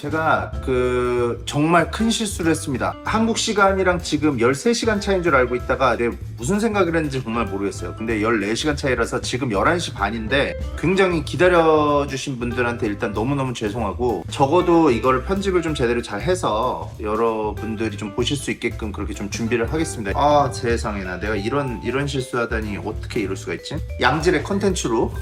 제가 정말 큰 실수를 했습니다. 한국 시간이랑 지금 13시간 차이인 줄 알고 있다가 무슨 생각을 했는지 정말 모르겠어요. 근데 14시간 차이라서 지금 11시 반인데 굉장히 기다려주신 분들한테 일단 너무너무 죄송하고, 적어도 이걸 편집을 좀 제대로 잘 해서 여러분들이 좀 보실 수 있게끔 그렇게 좀 준비를 하겠습니다. 아, 세상에나 내가 이런 실수하다니 어떻게 이럴 수가 있지? 양질의 컨텐츠로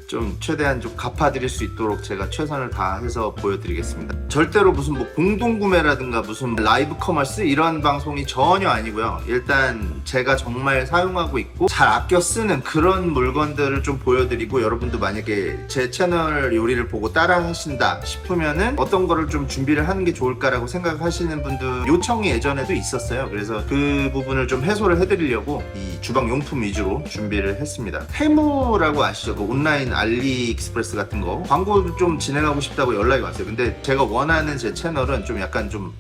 좀 최대한 좀 갚아드릴 수 있도록 제가 최선을 다해서 보여드리겠습니다. 절대로 무슨 공동구매라든가 무슨 라이브 커머스 이런 방송이 전혀 아니고요. 일단 제가 정말 사용하고 있고 잘 아껴 쓰는 그런 물건들을 좀 보여드리고, 여러분도 만약에 제 채널 요리를 보고 따라 하신다 싶으면은 어떤 거를 좀 준비를 하는 게 좋을까라고 생각하시는 분들 요청이 예전에도 있었어요. 그래서 그 부분을 좀 해소를 해드리려고 이 주방 용품 위주로 준비를 했습니다. 테무라고 아시죠? 그 온라인 알리익스프레스 같은 거 광고를 좀 진행하고 싶다고 연락이 왔어요. 근데 제가 원하는 제 채널은 좀 약간 좀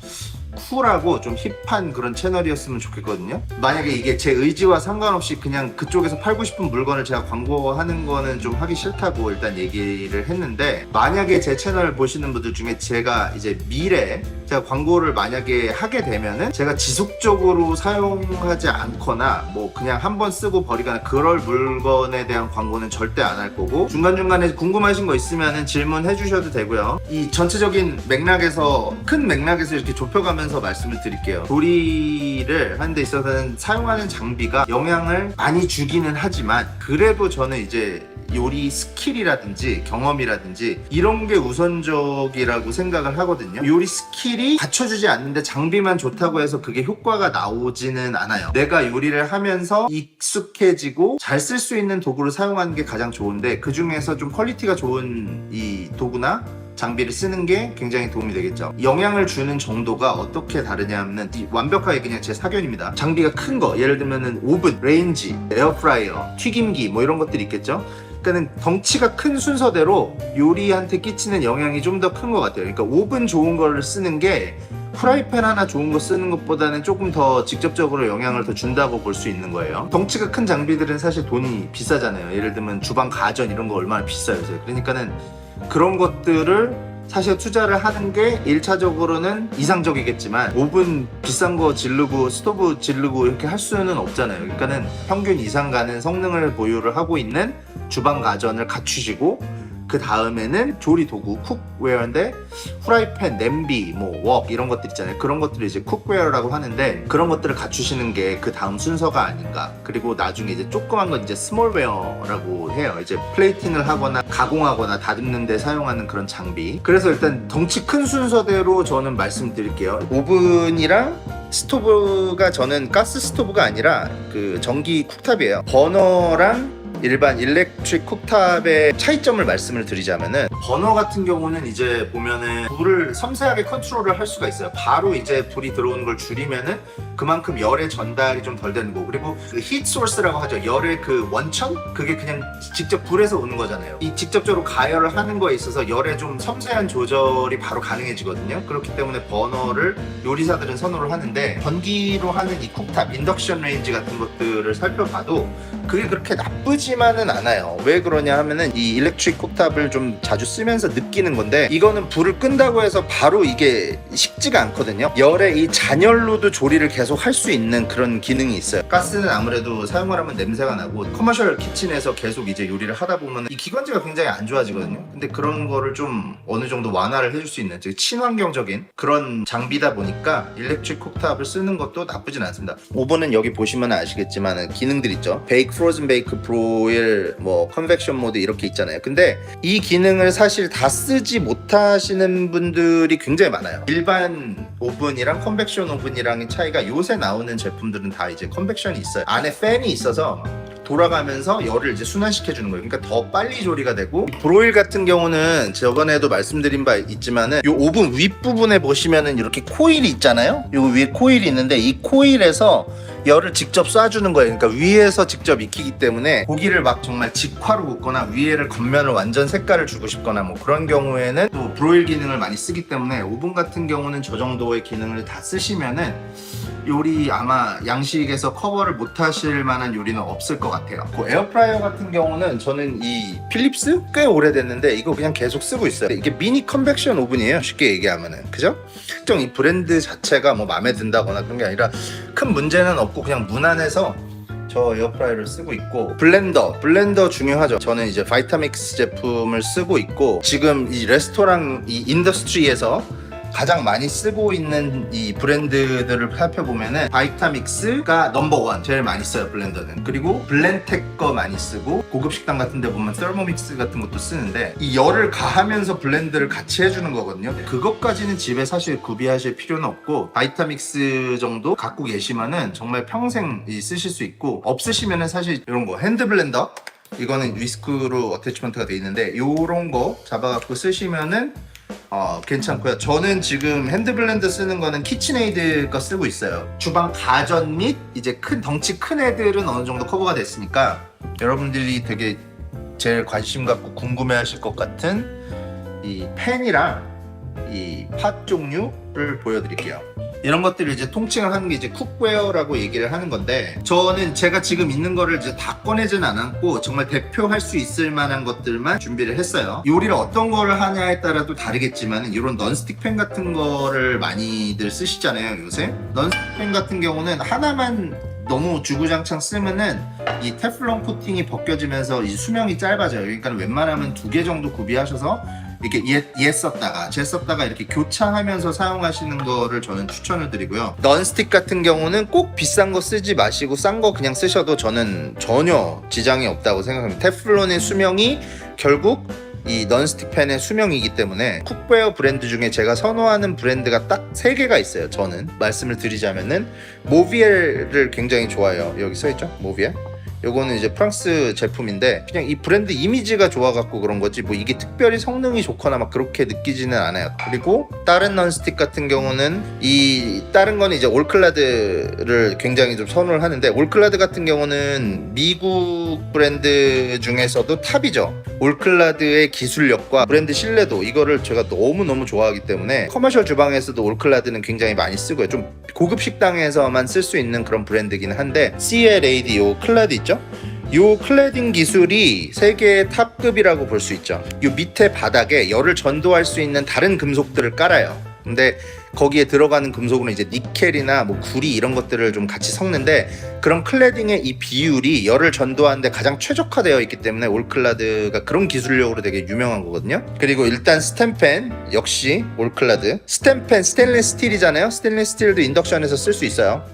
쿨하고 좀 힙한 그런 채널이었으면 좋겠거든요. 만약에 이게 제 의지와 상관없이 그냥 그쪽에서 팔고 싶은 물건을 제가 광고하는 거는 좀 하기 싫다고 일단 얘기를 했는데, 만약에 제 채널을 보시는 분들 중에 제가 이제 미래에 제가 광고를 만약에 하게 되면은 제가 지속적으로 사용하지 않거나 뭐 그냥 한번 쓰고 버리거나 그럴 물건에 대한 광고는 절대 안 할 거고, 중간중간에 궁금하신 거 있으면은 질문해 주셔도 되고요. 이 전체적인 맥락에서, 큰 맥락에서 이렇게 좁혀가면서 말씀을 드릴게요. 조리를 하는 데 있어서는 사용하는 장비가 영향을 많이 주기는 하지만, 그래도 저는 이제 요리 스킬이라든지 경험이라든지 이런 게 우선적이라고 생각을 하거든요. 요리 스킬이 받쳐주지 않는데 장비만 좋다고 해서 그게 효과가 나오지는 않아요. 내가 요리를 하면서 익숙해지고 잘 쓸 수 있는 도구를 사용하는 게 가장 좋은데, 그 중에서 좀 퀄리티가 좋은 이 도구나 장비를 쓰는 게 굉장히 도움이 되겠죠. 영향을 주는 정도가 어떻게 다르냐 하면, 완벽하게 그냥 제 사견입니다. 장비가 큰 거, 예를 들면은 오븐, 레인지, 에어프라이어, 튀김기 뭐 이런 것들이 있겠죠. 그러니까는 덩치가 큰 순서대로 요리한테 끼치는 영향이 좀 더 큰 것 같아요. 그러니까 오븐 좋은 걸 쓰는 게 프라이팬 하나 좋은 거 쓰는 것보다는 조금 더 직접적으로 영향을 더 준다고 볼 수 있는 거예요. 덩치가 큰 장비들은 사실 돈이 비싸잖아요. 예를 들면 주방 가전 이런 거 얼마나 비싸요. 그러니까는 그런 것들을 사실 투자를 하는 게 1차적으로는 이상적이겠지만, 오븐 비싼 거 지르고 스토브 지르고 이렇게 할 수는 없잖아요. 그러니까는 평균 이상 가는 성능을 보유를 하고 있는 주방 가전을 갖추시고, 그 다음에는 조리 도구, 쿡웨어인데 후라이팬, 냄비, 웍 이런 것들 있잖아요. 그런 것들을 이제 쿡웨어라고 하는데, 그런 것들을 갖추시는 게 그 다음 순서가 아닌가. 그리고 나중에 이제 조그만 건 이제 스몰웨어라고 해요. 이제 플레이팅을 하거나 가공하거나 다듬는 데 사용하는 그런 장비. 그래서 일단 덩치 큰 순서대로 저는 말씀드릴게요. 오븐이랑 스토브가, 저는 가스 스토브가 아니라 그 전기 쿡탑이에요. 버너랑 일반 일렉트릭 쿡탑의 차이점을 말씀을 드리자면은, 버너 같은 경우는 이제 보면은 불을 섬세하게 컨트롤을 할 수가 있어요. 바로 이제 불이 들어오는 걸 줄이면은 그만큼 열의 전달이 좀 덜 되는 거고, 그리고 그 히트 소스라고 하죠. 열의 그 원천? 그게 그냥 직접 불에서 오는 거잖아요. 이 직접적으로 가열을 하는 거에 있어서 열의 좀 섬세한 조절이 바로 가능해지거든요. 그렇기 때문에 버너를 요리사들은 선호를 하는데, 전기로 하는 이 쿡탑, 인덕션 레인지 같은 것들을 살펴봐도 그게 그렇게 나쁘지만은 않아요. 왜 그러냐 하면은 이 일렉트릭 쿡탑을 좀 자주 쓰면서 느끼는 건데, 이거는 불을 끈다고 해서 바로 이게 식지가 않거든요. 열의 이 잔열로도 조리를 계속 할 수 있는 그런 기능이 있어요. 가스는 아무래도 사용을 하면 냄새가 나고, 커머셜 키친에서 계속 이제 요리를 하다 보면 이 기관지가 굉장히 안 좋아지거든요. 근데 그런 거를 좀 어느 정도 완화를 해줄 수 있는, 즉 친환경적인 그런 장비다 보니까 일렉트릭 쿡탑을 쓰는 것도 나쁘진 않습니다. 오븐은 여기 보시면 아시겠지만 기능들 있죠. 베이크, 프로즌 베이크, 브로일, 컨벡션 모드 이렇게 있잖아요. 근데 이 기능을 사실 다 쓰지 못하시는 분들이 굉장히 많아요. 일반 오븐이랑 컨벡션 오븐이랑의 차이가, 요새 나오는 제품들은 다 이제 컨벡션이 있어요. 안에 팬이 있어서 돌아가면서 열을 이제 순환시켜 주는 거예요. 그러니까 더 빨리 조리가 되고, 브로일 같은 경우는 저번에도 말씀드린 바 있지만은 요 오븐 윗부분에 보시면은 이렇게 코일이 있잖아요. 요 위에 코일이 있는데, 이 코일에서 열을 직접 쏴주는 거예요. 그러니까 위에서 직접 익히기 때문에 고기를 막 정말 직화로 굽거나 위에를 겉면을 완전 색깔을 주고 싶거나 뭐 그런 경우에는 또 브로일 기능을 많이 쓰기 때문에, 오븐 같은 경우는 저 정도의 기능을 다 쓰시면은 요리 아마 양식에서 커버를 못 하실 만한 요리는 없을 것 같아요. 그 에어프라이어 같은 경우는 저는 이 필립스 꽤 오래됐는데 이거 그냥 계속 쓰고 있어요. 이게 미니 컨벡션 오븐이에요. 쉽게 얘기하면은, 그죠? 특정 이 브랜드 자체가 뭐 마음에 든다거나 그런 게 아니라 큰 문제는 없고 그냥 무난해서 저 에어프라이어를 쓰고 있고, 블렌더 중요하죠. 저는 이제 바이타믹스 제품을 쓰고 있고, 지금 이 레스토랑 이 인더스트리에서 가장 많이 쓰고 있는 이 브랜드들을 살펴보면은 바이타믹스가 넘버원 제일 많이 써요, 블렌더는. 그리고 블렌텍 거 많이 쓰고, 고급 식당 같은 데 보면 서모믹스 같은 것도 쓰는데, 이 열을 가하면서 블렌드를 같이 해주는 거거든요. 그것까지는 집에 사실 구비하실 필요는 없고, 바이타믹스 정도 갖고 계시면은 정말 평생 쓰실 수 있고, 없으시면은 사실 이런 거 핸드 블렌더, 이거는 위스크로 어태치먼트가 돼 있는데 요런 거 잡아갖고 쓰시면은 괜찮고요. 저는 지금 핸드블렌더 쓰는 거는 키친에이드 거 쓰고 있어요. 주방 가전 및 이제 덩치 큰 애들은 어느 정도 커버가 됐으니까, 여러분들이 되게 제일 관심 갖고 궁금해 하실 것 같은 이 팬이랑 이 팟 종류를 보여드릴게요. 이런 것들을 이제 통칭을 하는 게 이제 쿡웨어라고 얘기를 하는 건데, 저는 제가 지금 있는 거를 이제 다 꺼내진 않았고 정말 대표할 수 있을 만한 것들만 준비를 했어요. 요리를 어떤 거를 하냐에 따라도 다르겠지만, 이런 넌스틱 팬 같은 거를 많이들 쓰시잖아요, 요새. 넌스틱 팬 같은 경우는 하나만 너무 주구장창 쓰면은 이 테플론 코팅이 벗겨지면서 이 수명이 짧아져요. 그러니까 웬만하면 2개 정도 구비하셔서 이렇게 얘 썼다가 쟤 썼다가 이렇게 교차하면서 사용하시는 거를 저는 추천을 드리고요. 넌스틱 같은 경우는 꼭 비싼 거 쓰지 마시고 싼 거 그냥 쓰셔도 저는 전혀 지장이 없다고 생각합니다. 테플론의 수명이 결국 이 넌스틱 팬의 수명이기 때문에, 쿡웨어 브랜드 중에 제가 선호하는 브랜드가 딱 3개가 있어요. 저는 말씀을 드리자면은 모비엘을 굉장히 좋아해요. 여기 써있죠? 모비엘. 요거는 이제 프랑스 제품인데 그냥 이 브랜드 이미지가 좋아갖고 그런 거지 뭐 이게 특별히 성능이 좋거나 막 그렇게 느끼지는 않아요. 그리고 다른 넌스틱 같은 경우는 다른 거는 이제 올클라드를 굉장히 좀 선호를 하는데, 올클라드 같은 경우는 미국 브랜드 중에서도 탑이죠. 올클라드의 기술력과 브랜드 신뢰도, 이거를 제가 너무너무 좋아하기 때문에 커머셜 주방에서도 올클라드는 굉장히 많이 쓰고요. 좀 고급 식당에서만 쓸 수 있는 그런 브랜드긴 한데, CLAD 요 클라드 있죠? 요 클래딩 기술이 세계의 탑급이라고 볼 수 있죠. 요 밑에 바닥에 열을 전도할 수 있는 다른 금속들을 깔아요. 근데 거기에 들어가는 금속은 이제 니켈이나 뭐 구리 이런 것들을 좀 같이 섞는데, 그런 클래딩의 이 비율이 열을 전도하는데 가장 최적화되어 있기 때문에 올클라드가 그런 기술력으로 되게 유명한 거거든요. 그리고 일단 스텐팬 역시 올클라드. 스텐팬 스테인리스 스틸이잖아요. 스테인리스 스틸도 인덕션에서 쓸 수 있어요.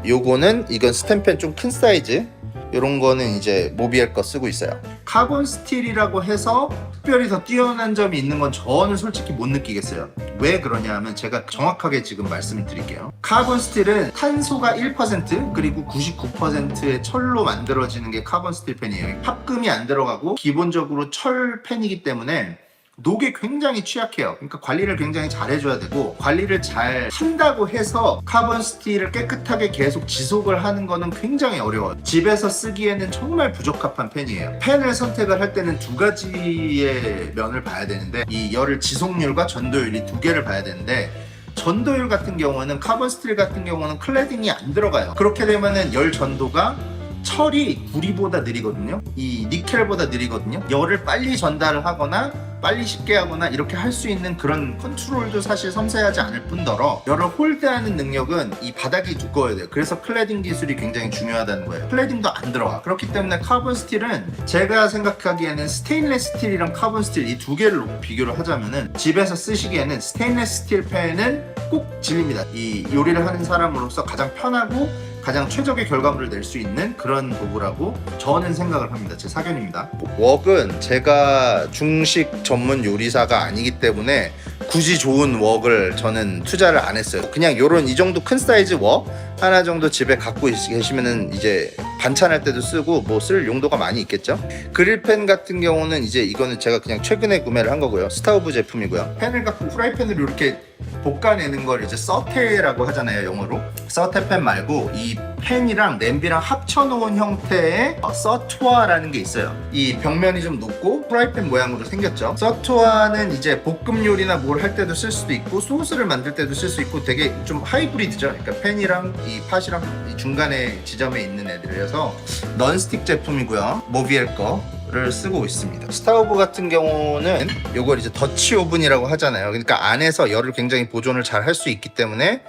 이건 스텐팬 좀 큰 사이즈. 이런 거는 이제 모비엘 거 쓰고 있어요. 카본 스틸이라고 해서 특별히 더 뛰어난 점이 있는 건 저는 솔직히 못 느끼겠어요. 왜 그러냐 하면 제가 정확하게 지금 말씀을 드릴게요. 카본 스틸은 탄소가 1% 그리고 99%의 철로 만들어지는 게 카본 스틸 펜이에요. 합금이 안 들어가고 기본적으로 철 펜이기 때문에 녹에 굉장히 취약해요. 그러니까 관리를 굉장히 잘 해줘야 되고, 관리를 잘 한다고 해서 카본 스틸을 깨끗하게 계속 지속을 하는 거는 굉장히 어려워요. 집에서 쓰기에는 정말 부적합한 펜이에요. 펜을 선택을 할 때는 2가지의 면을 봐야 되는데, 이 열을 지속률과 전도율 이 2개를 봐야 되는데, 전도율 같은 경우는 카본 스틸 같은 경우는 클래딩이 안 들어가요. 그렇게 되면은 열 전도가 철이 구리보다 느리거든요. 이 니켈보다 느리거든요. 열을 빨리 전달을 하거나 빨리 식게 하거나 이렇게 할 수 있는 그런 컨트롤도 사실 섬세하지 않을 뿐더러, 열을 홀드하는 능력은 이 바닥이 두꺼워야 돼요. 그래서 클래딩 기술이 굉장히 중요하다는 거예요. 클래딩도 안 들어가. 그렇기 때문에 카본 스틸은 제가 생각하기에는 스테인리스 스틸이랑 카본 스틸 이 2개를 놓고 비교를 하자면은, 집에서 쓰시기에는 스테인리스 스틸 펜은 꼭 진립니다. 이 요리를 하는 사람으로서 가장 편하고 가장 최적의 결과물을 낼 수 있는 그런 도구라고 저는 생각을 합니다. 제 사견입니다. 웍은 제가 중식 전문 요리사가 아니기 때문에 굳이 좋은 웍을 저는 투자를 안 했어요. 그냥 요런 이 정도 큰 사이즈 웍 하나 정도 집에 갖고 계시면은 이제 반찬할 때도 쓰고 뭐 쓸 용도가 많이 있겠죠. 그릴팬 같은 경우는 이제 이거는 제가 그냥 최근에 구매를 한 거고요. 스타우브 제품이고요. 팬을 갖고 프라이팬으로 이렇게 볶아내는 걸 이제 서테라고 하잖아요, 영어로. 서테팬 말고 이 팬이랑 냄비랑 합쳐놓은 형태의 서투아라는 게 있어요. 이 벽면이 좀 높고 프라이팬 모양으로 생겼죠. 서투아는 이제 볶음 요리나 뭘 할 때도 쓸 수도 있고 소스를 만들 때도 쓸 수 있고 되게 좀 하이브리드죠. 그러니까 팬이랑 이 팟이랑 이 중간에 지점에 있는 애들이라서 넌스틱 제품이고요. 모비엘 거를 쓰고 있습니다. 스타오브 같은 경우는 요걸 이제 더치 오븐이라고 하잖아요. 그러니까 안에서 열을 굉장히 보존을 잘 할 수 있기 때문에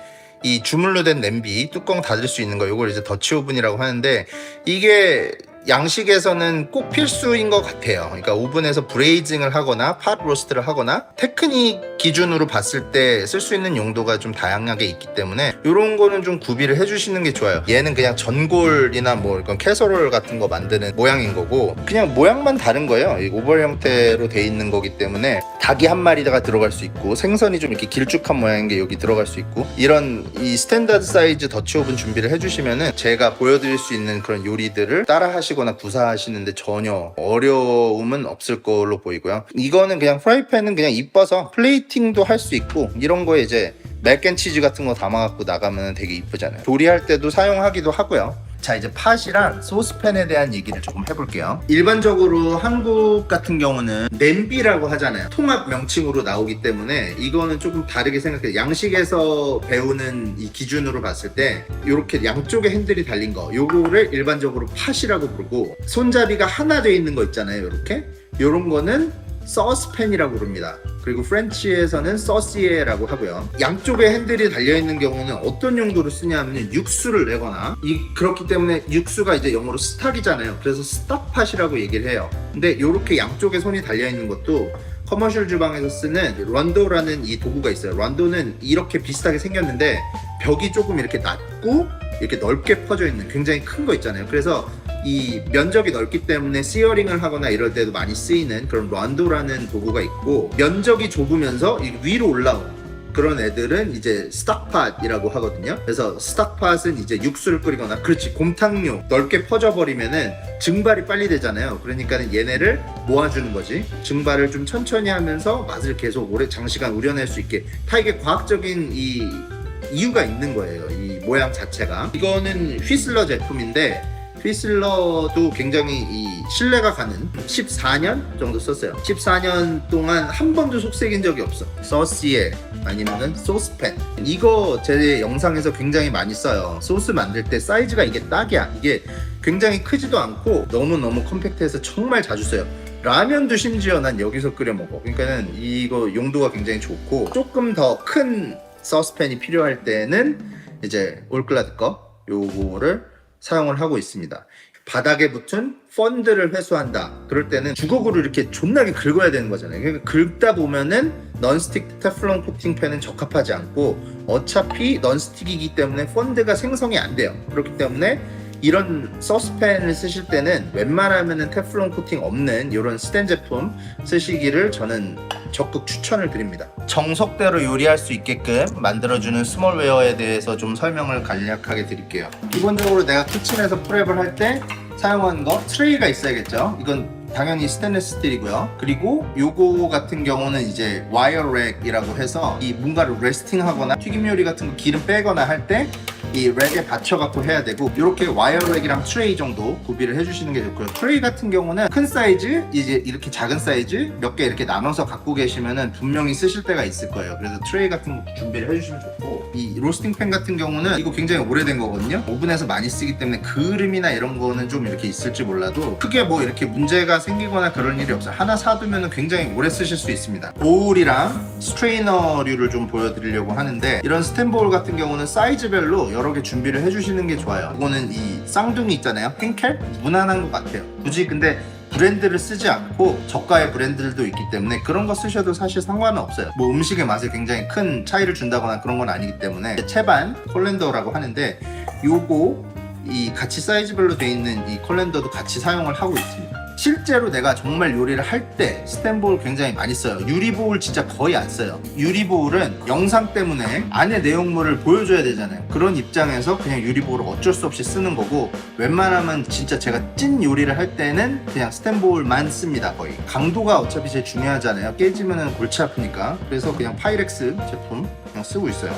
이 주물로 된 냄비 뚜껑 닫을 수 있는 거 요걸 이제 더치 오븐이라고 하는데 이게 양식에서는 꼭 필수인 것 같아요. 그러니까 오븐에서 브레이징을 하거나 팟 로스트를 하거나 테크닉 기준으로 봤을 때 쓸 수 있는 용도가 좀 다양하게 있기 때문에 이런 거는 좀 구비를 해주시는 게 좋아요. 얘는 그냥 전골이나 뭐 이런 캐서롤 같은 거 만드는 모양인 거고 그냥 모양만 다른 거예요. 이 오벌 형태로 돼 있는 거기 때문에 닭이 한 마리가 들어갈 수 있고 생선이 좀 이렇게 길쭉한 모양인 게 여기 들어갈 수 있고 이런 이 스탠다드 사이즈 더치 오븐 준비를 해주시면은 제가 보여드릴 수 있는 그런 요리들을 따라 하시거나 구사하시는데 전혀 어려움은 없을 걸로 보이고요. 이거는 그냥 프라이팬은 그냥 이뻐서 플레이팅도 할 수 있고 이런 거에 이제 맥앤치즈 같은 거 담아갖고 나가면 되게 이쁘잖아요. 조리할 때도 사용하기도 하고요. 자, 이제 팟이랑 소스팬에 대한 얘기를 조금 해볼게요. 일반적으로 한국 같은 경우는 냄비라고 하잖아요. 통합 명칭으로 나오기 때문에 이거는 조금 다르게 생각해요. 양식에서 배우는 이 기준으로 봤을 때 이렇게 양쪽에 핸들이 달린 거 요거를 일반적으로 팟이라고 부르고 손잡이가 하나 돼 있는 거 있잖아요. 이렇게 요런 거는 서스팬이라고 부릅니다. 그리고 프렌치에서는 서시에라고 하고요. 양쪽에 핸들이 달려있는 경우는 어떤 용도로 쓰냐면 육수를 내거나 그렇기 때문에 육수가 이제 영어로 스탁이잖아요. 그래서 스탁팟이라고 얘기를 해요. 근데 이렇게 양쪽에 손이 달려있는 것도 커머셜 주방에서 쓰는 런도라는 이 도구가 있어요. 런도는 이렇게 비슷하게 생겼는데 벽이 조금 이렇게 낮고 이렇게 넓게 퍼져 있는 굉장히 큰 거 있잖아요. 그래서 이 면적이 넓기 때문에 시어링을 하거나 이럴 때도 많이 쓰이는 그런 런도라는 도구가 있고 면적이 좁으면서 위로 올라오는 그런 애들은 이제 스탁팟이라고 하거든요. 그래서 스탁팟은 이제 육수를 끓이거나 그렇지 곰탕류 넓게 퍼져버리면은 증발이 빨리 되잖아요. 그러니까는 얘네를 모아주는 거지. 증발을 좀 천천히 하면서 맛을 계속 오래 장시간 우려낼 수 있게 다 이게 과학적인 이유가 있는 거예요. 이 모양 자체가. 이거는 휘슬러 제품인데 휘슬러도 굉장히 이 신뢰가 가는 14년 정도 썼어요. 14년 동안 한 번도 속색인 적이 없어. 서시에 아니면은 소스팬 이거 제 영상에서 굉장히 많이 써요. 소스 만들 때 사이즈가 이게 딱이야. 이게 굉장히 크지도 않고 너무너무 컴팩트해서 정말 자주 써요. 라면도 심지어 난 여기서 끓여 먹어. 그러니까는 이거 용도가 굉장히 좋고 조금 더 큰 서스팬이 필요할 때는 이제 올클라드 거 요거를 사용을 하고 있습니다. 바닥에 붙은 펀드를 회수한다. 그럴 때는 주걱으로 이렇게 존나게 긁어야 되는 거잖아요. 그러니까 긁다 보면은 넌스틱 테플론 코팅팬은 적합하지 않고 어차피 넌스틱이기 때문에 펀드가 생성이 안 돼요. 그렇기 때문에 이런 서스팬을 쓰실 때는 웬만하면은 테플론 코팅 없는 이런 스텐 제품 쓰시기를 저는 적극 추천을 드립니다. 정석대로 요리할 수 있게끔 만들어주는 스몰웨어에 대해서 좀 설명을 간략하게 드릴게요. 기본적으로 내가 키친에서 프랩을 할 때 사용하는 거 트레이가 있어야겠죠. 이건 당연히 스테인리스 스틸이고요. 그리고 요거 같은 경우는 이제 와이어 렉이라고 해서 이 뭔가를 레스팅하거나 튀김 요리 같은 거 기름 빼거나 할 때 이 렉에 받쳐갖고 해야 되고 이렇게 와이어 렉이랑 트레이 정도 구비를 해주시는 게 좋고요. 트레이 같은 경우는 큰 사이즈, 이제 이렇게 작은 사이즈 몇 개 이렇게 나눠서 갖고 계시면은 분명히 쓰실 때가 있을 거예요. 그래서 트레이 같은 거 준비를 해주시면 좋고 이 로스팅 팬 같은 경우는 이거 굉장히 오래된 거거든요. 오븐에서 많이 쓰기 때문에 그름이나 이런 거는 좀 이렇게 있을지 몰라도 크게 뭐 이렇게 문제가 생기거나 그런 일이 없어요. 하나 사두면 굉장히 오래 쓰실 수 있습니다. 보울이랑 스트레이너류를 좀 보여드리려고 하는데 이런 스텐 보울 같은 경우는 사이즈별로 여러 개 준비를 해주시는 게 좋아요. 이거는 이 쌍둥이 있잖아요. 핑켈? 무난한 것 같아요. 굳이 근데 브랜드를 쓰지 않고 저가의 브랜드들도 있기 때문에 그런 거 쓰셔도 사실 상관은 없어요. 뭐 음식의 맛에 굉장히 큰 차이를 준다거나 그런 건 아니기 때문에 채반 콜렌더라고 하는데 요거 이 같이 사이즈별로 돼 있는 이 콜렌더도 같이 사용을 하고 있습니다. 실제로 내가 정말 요리를 할 때 스텐보울 굉장히 많이 써요. 유리보울 진짜 거의 안 써요. 유리보울은 영상 때문에 안에 내용물을 보여줘야 되잖아요. 그런 입장에서 그냥 유리보울을 어쩔 수 없이 쓰는 거고 ਵੇ웬만하면 진짜 제가 찐 요리를 할 때는 그냥 스텐보울만 씁니다. 거의 강도가 어차피 제일 중요하잖아요. 깨지면 골치 아프니까. 그래서 그냥 파이렉스 제품 그냥 쓰고 있어요.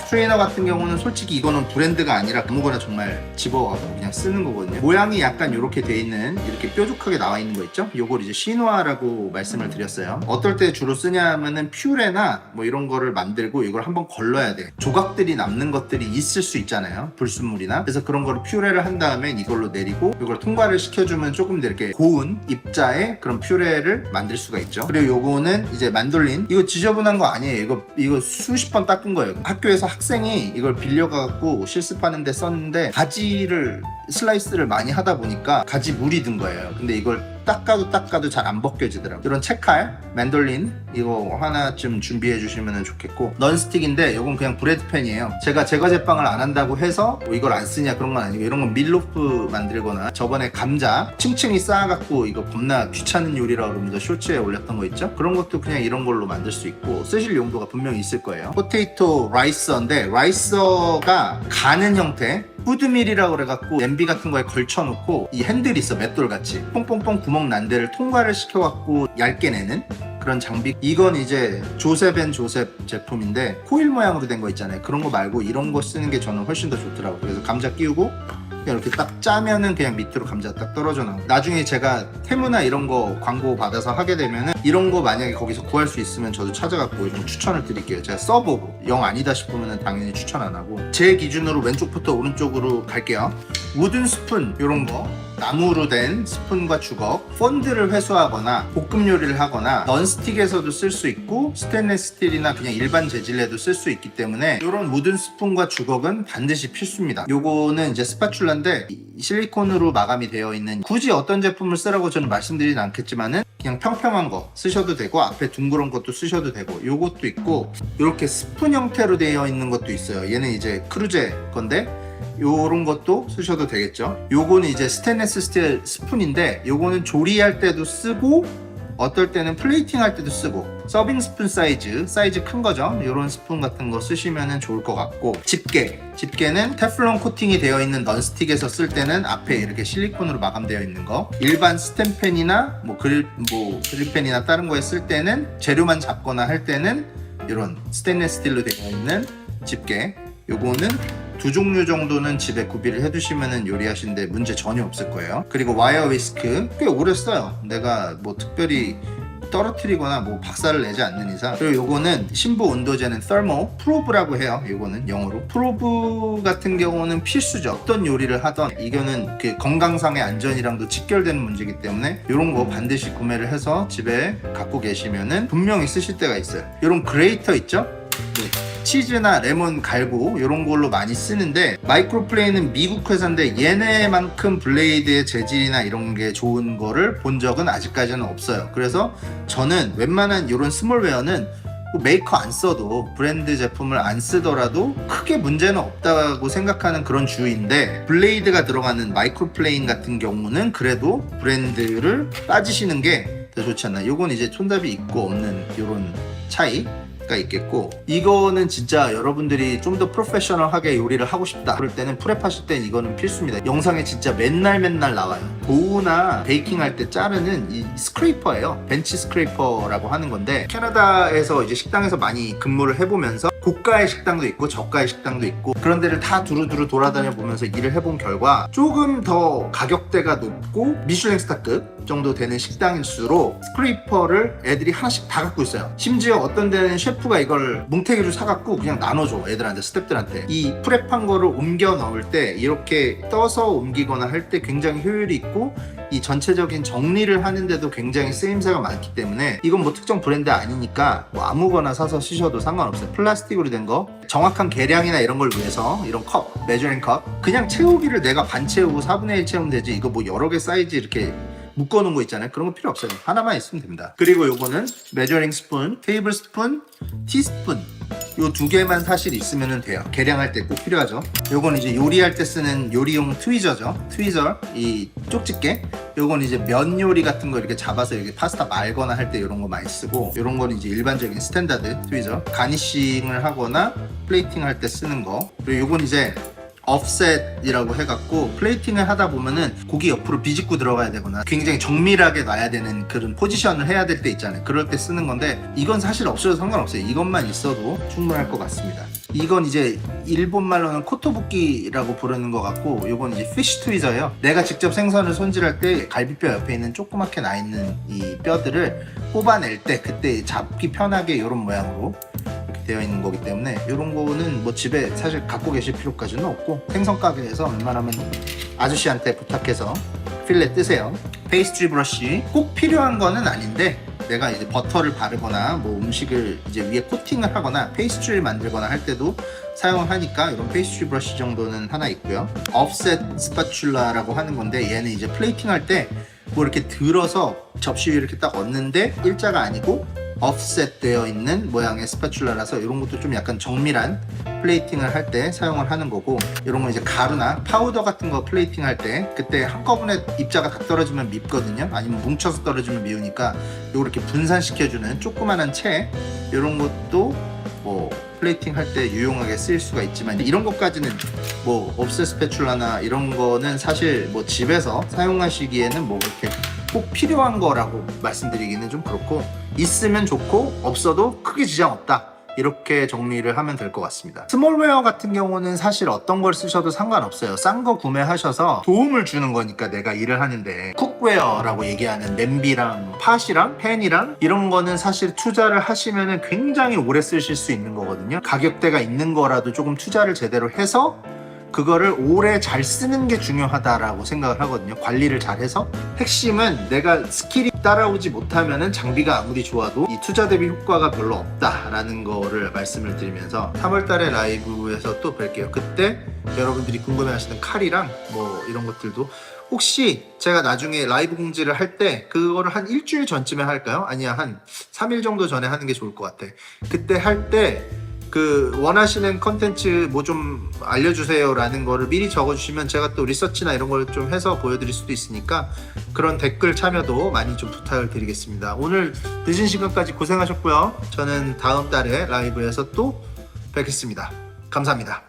스트레이너 같은 경우는 솔직히 이거는 브랜드가 아니라 아무거나 정말 집어가지고 그냥 쓰는 거거든요. 모양이 약간 이렇게 돼 있는, 이렇게 뾰족하게 나와 있는 거 있죠? 요걸 이제 시누아라고 말씀을 드렸어요. 어떨 때 주로 쓰냐 하면은 퓨레나 뭐 이런 거를 만들고 이걸 한번 걸러야 돼. 조각들이 남는 것들이 있을 수 있잖아요, 불순물이나. 그래서 그런 거를 퓨레를 한 다음에 이걸로 내리고 이걸 통과를 시켜주면 조금 더 이렇게 고운 입자의 그런 퓨레를 만들 수가 있죠. 그리고 요거는 이제 만돌린. 이거 지저분한 거 아니에요. 이거 수십 번 닦은 거예요. 학교에서 학생이 이걸 빌려가갖고 실습하는데 썼는데 가지를 슬라이스를 많이 하다 보니까 가지 물이 든 거예요. 근데 이걸 닦아도 잘 안 벗겨지더라고요. 이런 채칼, 만돌린 이거 하나쯤 준비해 주시면 좋겠고, 넌스틱인데 이건 그냥 브레드팬이에요. 제가 제거 제빵을 안 한다고 해서 뭐 이걸 안 쓰냐 그런 건 아니고, 이런 건 밀로프 만들거나, 저번에 감자 층층이 쌓아갖고 이거 겁나 귀찮은 요리라고 그러면서 쇼츠에 올렸던 거 있죠? 그런 것도 그냥 이런 걸로 만들 수 있고, 쓰실 용도가 분명히 있을 거예요. 포테이토 라이서인데, 라이서가 가는 형태, 푸드밀이라고 그래갖고 냄비 같은 거에 걸쳐놓고 이 핸들이 있어, 맷돌같이 뽕뽕뽕 구멍 난 데를 통과를 시켜갖고 얇게 내는 그런 장비. 이건 이제 조셉 앤 조셉 제품인데 코일 모양으로 된 거 있잖아요. 그런 거 말고 이런 거 쓰는 게 저는 훨씬 더 좋더라고요. 그래서 감자 끼우고 그냥 이렇게 딱 짜면은 그냥 밑으로 감자 딱 떨어져 나오고, 나중에 제가 테무나 이런 거 광고 받아서 하게 되면은 이런 거 만약에 거기서 구할 수 있으면 저도 찾아갖고 좀 추천을 드릴게요. 제가 써보고 영 아니다 싶으면은 당연히 추천 안 하고. 제 기준으로 왼쪽부터 오른쪽으로 갈게요. 우든 스푼, 이런 거 나무로 된 스푼과 주걱, 펀드를 회수하거나 볶음 요리를 하거나 넌스틱에서도 쓸 수 있고 스테인리스 스틸이나 그냥 일반 재질에도 쓸 수 있기 때문에 이런 우든 스푼과 주걱은 반드시 필수입니다. 요거는 이제 스파츌라인데 실리콘으로 마감이 되어 있는, 굳이 어떤 제품을 쓰라고 저는 말씀드리진 않겠지만은 그냥 평평한 거 쓰셔도 되고 앞에 둥그런 것도 쓰셔도 되고, 요것도 있고 이렇게 스푼 형태로 되어 있는 것도 있어요. 얘는 이제 크루제 건데 요런 것도 쓰셔도 되겠죠. 요거는 이제 스테인리스 스틸 스푼인데 요거는 조리할 때도 쓰고 어떨 때는 플레이팅 할 때도 쓰고, 서빙 스푼 사이즈 큰 거죠. 요런 스푼 같은 거 쓰시면 좋을 것 같고, 집게는 테플론 코팅이 되어 있는 넌스틱에서 쓸 때는 앞에 이렇게 실리콘으로 마감되어 있는 거, 일반 스텐펜이나 그릴펜이나 다른 거에 쓸 때는 재료만 잡거나 할 때는 이런 스테인리스 스틸로 되어 있는 집게. 요거는 두 종류 정도는 집에 구비를 해두시면 요리하시는데 문제 전혀 없을 거예요. 그리고 와이어 위스크 꽤 오래 써요. 내가 뭐 특별히 떨어뜨리거나 뭐 박살을 내지 않는 이상. 그리고 요거는 심부 온도재는 thermo probe라고 해요. 요거는 영어로 probe 같은 경우는 필수죠. 어떤 요리를 하던 이거는 그 건강상의 안전이랑도 직결되는 문제이기 때문에 요런 거 반드시 구매를 해서 집에 갖고 계시면은 분명히 쓰실 때가 있어요. 요런 그레이터 있죠? 치즈나 레몬 갈고 이런 걸로 많이 쓰는데, 마이크로플레이는 미국 회사인데 얘네만큼 블레이드의 재질이나 이런 게 좋은 거를 본 적은 아직까지는 없어요. 그래서 저는 웬만한 이런 스몰웨어는 메이커 안 써도, 브랜드 제품을 안 쓰더라도 크게 문제는 없다고 생각하는 그런 주의인데, 블레이드가 들어가는 마이크로플레인 같은 경우는 그래도 브랜드를 따지시는 게 더 좋지 않나. 요건 이제 손잡이 있고 없는 이런 차이 가 있겠고, 이거는 진짜 여러분들이 좀 더 프로페셔널하게 요리를 하고 싶다 그럴 때는, 프랩하실 땐 이거는 필수입니다. 영상에 진짜 맨날 나와요. 도우나 베이킹 할 때 자르는 이 스크레이퍼예요. 벤치 스크레이퍼라고 하는 건데, 캐나다에서 이제 식당에서 많이 근무를 해보면서 고가의 식당도 있고 저가의 식당도 있고 그런 데를 다 두루두루 돌아다녀 보면서 일을 해본 결과, 조금 더 가격대가 높고 미슐랭 스타급 정도 되는 식당일수록 스크레이퍼를 애들이 하나씩 다 갖고 있어요. 심지어 어떤 데는 셰프가 이걸 뭉태기로 사갖고 그냥 나눠줘, 애들한테, 스태프들한테. 이 프랩한 거를 옮겨 넣을 때 이렇게 떠서 옮기거나 할 때 굉장히 효율이 있고, 이 전체적인 정리를 하는데도 굉장히 쓰임새가 많기 때문에, 이건 뭐 특정 브랜드 아니니까 뭐 아무거나 사서 쓰셔도 상관없어요. 플라스틱으로 된 거, 정확한 계량이나 이런 걸 위해서 이런 컵, 메저링 컵, 그냥 채우기를 내가 반 채우고 4분의 1 채우면 되지, 이거 뭐 여러 개 사이즈 이렇게 묶어놓은 거 있잖아요. 그런 거 필요 없어요. 하나만 있으면 됩니다. 그리고 요거는 메저링 스푼, 테이블 스푼, 티스푼, 요 두 개만 사실 있으면 돼요. 계량할 때 꼭 필요하죠. 요건 이제 요리할 때 쓰는 요리용 트위저죠. 트위저, 이 쪽집게. 요건 이제 면 요리 같은 거 이렇게 잡아서 이렇게 파스타 말거나 할 때 이런 거 많이 쓰고, 요런 거는 이제 일반적인 스탠다드 트위저, 가니싱을 하거나 플레이팅 할 때 쓰는 거. 그리고 요건 이제 offset이라고 해갖고 플레이팅을 하다 보면은 고기 옆으로 비집고 들어가야 되거나 굉장히 정밀하게 놔야 되는 그런 포지션을 해야 될 때 있잖아요. 그럴 때 쓰는 건데, 이건 사실 없어도 상관없어요. 이것만 있어도 충분할 것 같습니다. 이건 이제 일본 말로는 코토부키라고 부르는 것 같고, 이건 이제 피쉬 트위저예요. 내가 직접 생선을 손질할 때 갈비뼈 옆에 있는 조그맣게 나 있는 이 뼈들을 뽑아낼 때 그때 잡기 편하게 이런 모양으로 이렇게 되어 있는 거기 때문에, 이런 거는 뭐 집에 사실 갖고 계실 필요까지는 없고, 생선 가게에서 웬만하면 아저씨한테 부탁해서 필레 뜨세요. 페이스트리 브러쉬 꼭 필요한 거는 아닌데, 내가 이제 버터를 바르거나 뭐 음식을 이제 위에 코팅을 하거나 페이스트리를 만들거나 할 때도 사용을 하니까 이런 페이스트리 브러쉬 정도는 하나 있고요. offset 스파츌라라고 하는 건데, 얘는 이제 플레이팅 할 때 뭐 이렇게 들어서 접시 위에 이렇게 딱 얹는데 일자가 아니고 offset 되어 있는 모양의 스파츌라라서, 이런 것도 좀 약간 정밀한 플레이팅을 할 때 사용을 하는 거고, 이런 거 이제 가루나 파우더 같은 거 플레이팅 할 때 그때 한꺼번에 입자가 다 떨어지면 밉거든요. 아니면 뭉쳐서 떨어지면 미우니까 요렇게 분산시켜주는 조그만한 채, 이런 것도 뭐 플레이팅 할 때 유용하게 쓰일 수가 있지만, 이런 것까지는 뭐 offset 스패츌라나 이런 거는 사실 뭐 집에서 사용하시기에는 뭐 그렇게 꼭 필요한 거라고 말씀드리기는 좀 그렇고, 있으면 좋고 없어도 크게 지장 없다, 이렇게 정리를 하면 될 것 같습니다. 스몰웨어 같은 경우는 사실 어떤 걸 쓰셔도 상관없어요. 싼 거 구매하셔서 도움을 주는 거니까 내가 일을 하는데, 쿡웨어라고 얘기하는 냄비랑 팟이랑 팬이랑 이런 거는 사실 투자를 하시면 굉장히 오래 쓰실 수 있는 거거든요. 가격대가 있는 거라도 조금 투자를 제대로 해서 그거를 오래 잘 쓰는 게 중요하다라고 생각을 하거든요. 관리를 잘 해서. 핵심은 내가 스킬이 따라오지 못하면은 장비가 아무리 좋아도 이 투자 대비 효과가 별로 없다라는 거를 말씀을 드리면서, 3월달에 라이브에서 또 뵐게요. 그때 여러분들이 궁금해하시는 칼이랑 뭐 이런 것들도, 혹시 제가 나중에 라이브 공지를 할 때 그거를 한 일주일 전쯤에 할까요? 아니야, 한 3일 정도 전에 하는 게 좋을 것 같아. 그때 할 때 그 원하시는 컨텐츠 뭐 좀 알려주세요 라는 거를 미리 적어주시면 제가 또 리서치나 이런 걸 좀 해서 보여드릴 수도 있으니까, 그런 댓글 참여도 많이 좀 부탁을 드리겠습니다. 오늘 늦은 시간까지 고생하셨고요. 저는 다음 달에 라이브에서 또 뵙겠습니다. 감사합니다.